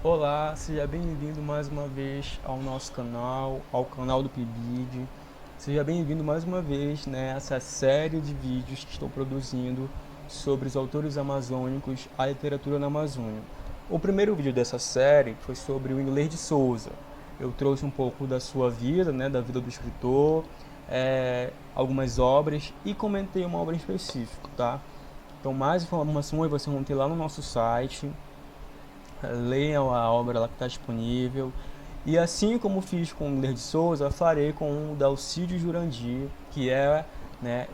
Olá, seja bem-vindo mais uma vez ao nosso canal, ao canal do PIBID. Seja bem-vindo mais uma vez nessa série de vídeos que estou produzindo sobre os autores amazônicos, a literatura na Amazônia. O primeiro vídeo dessa série foi sobre o Whindersson de Souza. Eu trouxe um pouco da sua vida, da vida do escritor, algumas obras e comentei uma obra em específico, tá? Então, mais informações você vai ter lá no nosso site. Leiam a obra lá que está disponível. E assim como fiz com o Whindersson de Souza, farei com o Dalcídio Jurandir, que é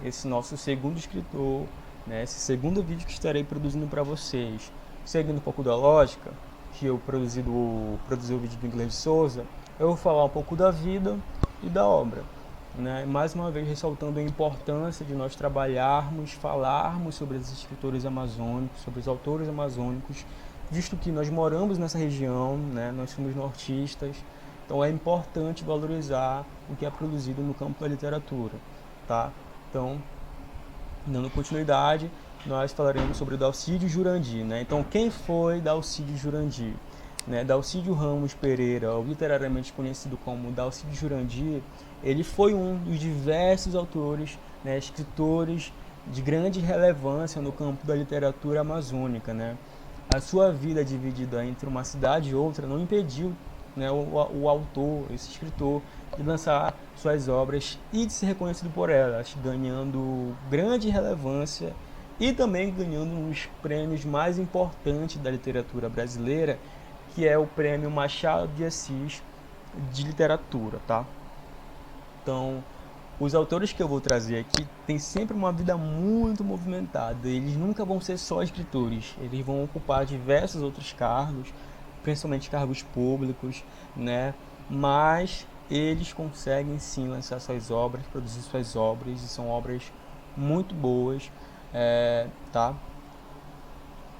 esse nosso segundo escritor, esse segundo vídeo que estarei produzindo para vocês. Seguindo um pouco da lógica, que eu produzi o vídeo do Whindersson de Souza, eu vou falar um pouco da vida e da obra. Mais uma vez ressaltando a importância de nós trabalharmos, falarmos sobre os escritores amazônicos, sobre os autores amazônicos, visto que nós moramos nessa região, nós somos nortistas, então é importante valorizar o que é produzido no campo da literatura, tá? Então, dando continuidade, nós falaremos sobre Dalcídio Jurandir, Então, quem foi Dalcídio Jurandir? Dalcídio Ramos Pereira, ou literariamente conhecido como Dalcídio Jurandir, ele foi um dos diversos autores, escritores de grande relevância no campo da literatura amazônica, A sua vida dividida entre uma cidade e outra não impediu o autor, esse escritor, de lançar suas obras e de ser reconhecido por elas, ganhando grande relevância e também ganhando um dos prêmios mais importantes da literatura brasileira, que é o Prêmio Machado de Assis de Literatura, tá? Então, os autores que eu vou trazer aqui têm sempre uma vida muito movimentada. Eles nunca vão ser só escritores. Eles vão ocupar diversos outros cargos, principalmente cargos públicos, Mas eles conseguem sim lançar suas obras, produzir suas obras, e são obras muito boas, tá?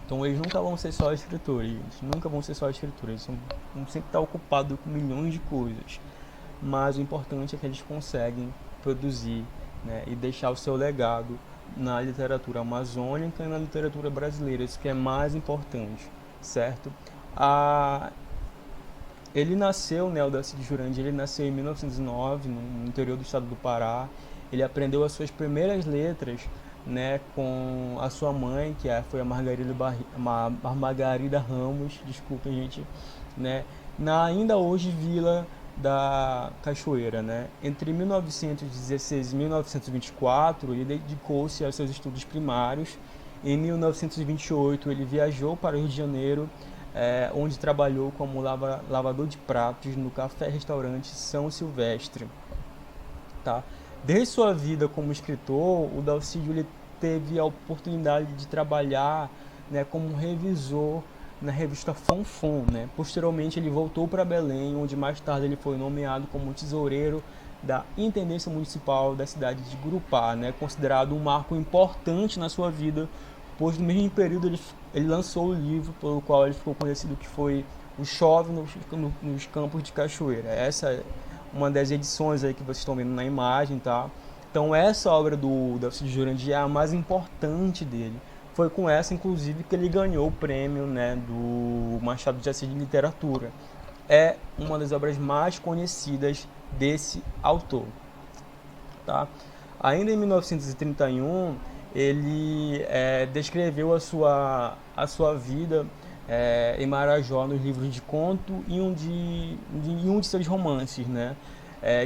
Então eles nunca vão ser só escritores, gente. Nunca vão ser só escritores. Eles vão sempre estar ocupados com milhões de coisas. Mas o importante é que eles conseguem produzir, e deixar o seu legado na literatura amazônica e na literatura brasileira. Isso que é mais importante, certo? Ele nasceu, o Dalcídio Jurandir, ele nasceu em 1909, no interior do estado do Pará. Ele aprendeu as suas primeiras letras, com a sua mãe, foi a Margarida Ramos, desculpem, gente, na ainda hoje Vila da Cachoeira, Entre 1916 e 1924, ele dedicou-se aos seus estudos primários. Em 1928, ele viajou para o Rio de Janeiro, onde trabalhou como lavador de pratos no café-restaurante São Silvestre, tá? Desde sua vida como escritor, o Dalcídio ele teve a oportunidade de trabalhar, como revisor na revista Fonfon, Posteriormente, ele voltou para Belém, onde mais tarde ele foi nomeado como tesoureiro da Intendência Municipal da cidade de Gurupá, Considerado um marco importante na sua vida, pois no mesmo período ele lançou o livro pelo qual ele ficou conhecido, que foi O Chove nos Campos de Cachoeira. Essa é uma das edições aí que vocês estão vendo na imagem, tá? Então essa obra do Dalcídio Jurandir é a mais importante dele. Foi com essa, inclusive, que ele ganhou o prêmio, do Machado de Assis de Literatura. É uma das obras mais conhecidas desse autor, tá? Ainda em 1931, ele descreveu a sua vida em Marajó nos livros de conto e um de seus romances,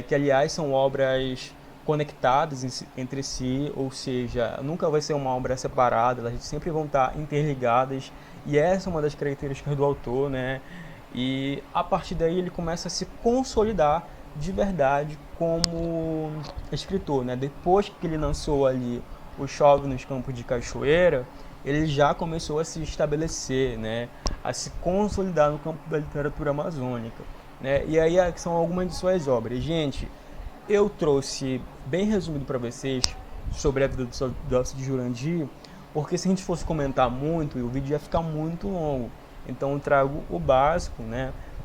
que aliás são obras conectadas entre si, ou seja, nunca vai ser uma obra separada, elas sempre vão estar interligadas, e essa é uma das características do autor, E a partir daí ele começa a se consolidar de verdade como escritor, Depois que ele lançou ali O Chove nos Campos de Cachoeira, ele já começou a se estabelecer, a se consolidar no campo da literatura amazônica, E aí são algumas de suas obras. Gente, eu trouxe bem resumido para vocês sobre a vida do Dalcídio Jurandir, porque se a gente fosse comentar muito, o vídeo ia ficar muito longo. Então eu trago o básico,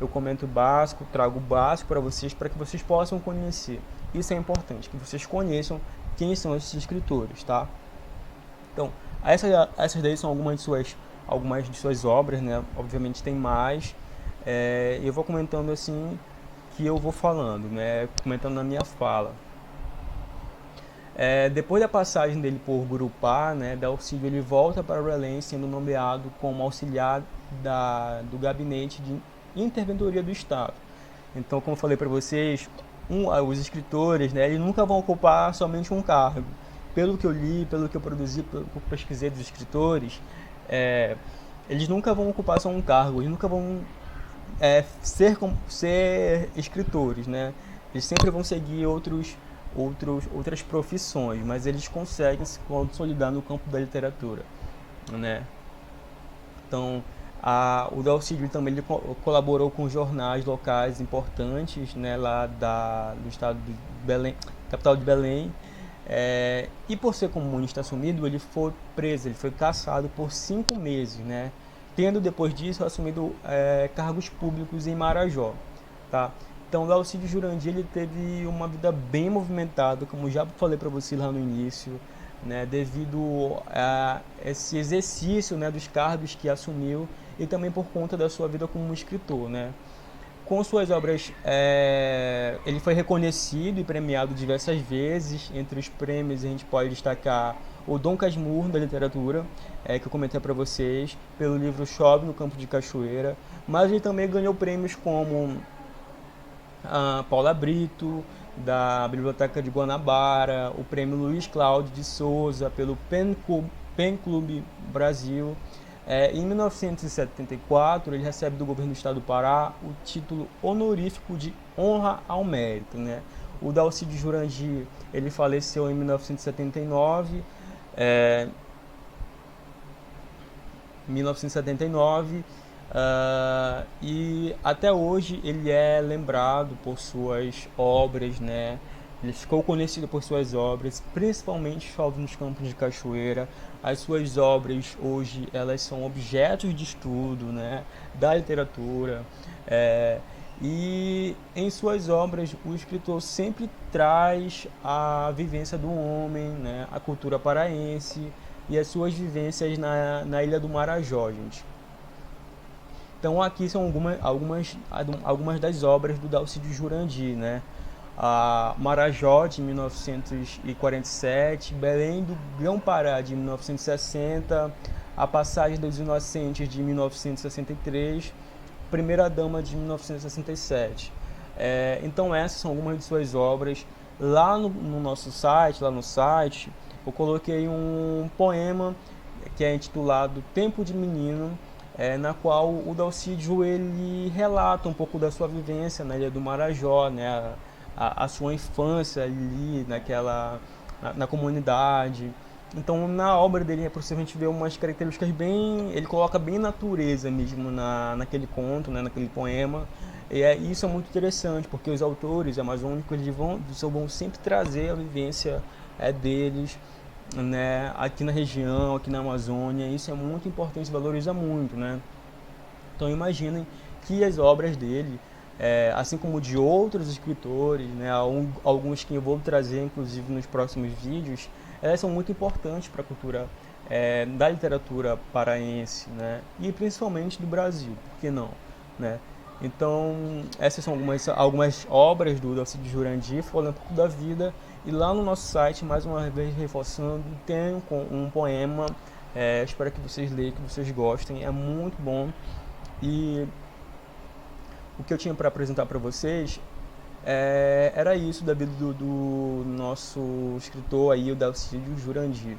Eu comento o básico, trago o básico para que vocês possam conhecer. Isso é importante, que vocês conheçam quem são esses escritores, tá? Então, essas daí são algumas de suas obras, Obviamente tem mais. Eu vou comentando assim que eu vou falando, né, comentando na minha fala. Depois da passagem dele por Gurupá, né, Dalcídio ele volta para Belém, sendo nomeado como auxiliar do gabinete de interventoria do Estado. Então, como eu falei para vocês, os escritores, né, eles nunca vão ocupar somente um cargo. Pelo que eu li, pelo que eu produzi, pelo que eu pesquisei dos escritores, eles nunca vão ocupar só um cargo, eles nunca vão ser escritores, né? Eles sempre vão seguir outras profissões, mas eles conseguem se consolidar no campo da literatura, né? Então, o Dalcídio também ele colaborou com jornais locais importantes, né, lá do estado de Belém, capital de Belém. E por ser comunista assumido, ele foi preso, ele foi caçado por 5 meses, né? Tendo depois disso assumido cargos públicos em Marajó, tá? Então, Dalcídio Jurandir ele teve uma vida bem movimentada, como já falei para você lá no início, né, devido a esse exercício, né, dos cargos que assumiu e também por conta da sua vida como escritor, né. Com suas obras, ele foi reconhecido e premiado diversas vezes. Entre os prêmios a gente pode destacar o Dom Casmurro da literatura, que eu comentei para vocês, pelo livro Chove no Campo de Cachoeira, mas ele também ganhou prêmios como a Paula Brito, da Biblioteca de Guanabara, o prêmio Luiz Cláudio de Souza, pelo Pen Clube Brasil. Em 1974, ele recebe do governo do estado do Pará o título honorífico de Honra ao Mérito, né? O Dalcídio Jurandir, ele faleceu em 1979, 1979, e até hoje ele é lembrado por suas obras, né? Ele ficou conhecido por suas obras, principalmente Chove nos Campos de Cachoeira. As suas obras hoje elas são objetos de estudo, né, da literatura. E em suas obras o escritor sempre traz a vivência do homem, né, a cultura paraense e as suas vivências na Ilha do Marajó, gente. Então aqui são algumas das obras do Dalcídio Jurandir, né? A Marajó, de 1947, Belém do Grão-Pará, de 1960, A Passagem dos Inocentes, de 1963, Primeira Dama, de 1967. Então essas são algumas de suas obras. Lá no nosso site, eu coloquei um poema que é intitulado Tempo de Menino, na qual o Dalcídio ele relata um pouco da sua vivência na Ilha do Marajó, né, a sua infância ali na comunidade. Então na obra dele é possível a gente ver umas características bem, ele coloca bem natureza mesmo naquele conto, né, naquele poema. Isso é muito interessante, porque os autores amazônicos eles vão sempre trazer a vivência deles, né, aqui na região, aqui na Amazônia. Isso é muito importante, valoriza muito, né? Então imaginem que as obras dele, assim como de outros escritores, né, alguns que eu vou trazer inclusive nos próximos vídeos, elas são muito importantes para a cultura da literatura paraense, né, e principalmente do Brasil, por que não, né? Então essas são algumas obras do Dalcídio Jurandir, falando um pouco da vida. E lá no nosso site, mais uma vez reforçando, tem um poema, espero que vocês leiam, que vocês gostem, é muito bom. E o que eu tinha para apresentar para vocês era isso da vida do nosso escritor aí, o Dalcídio Jurandir.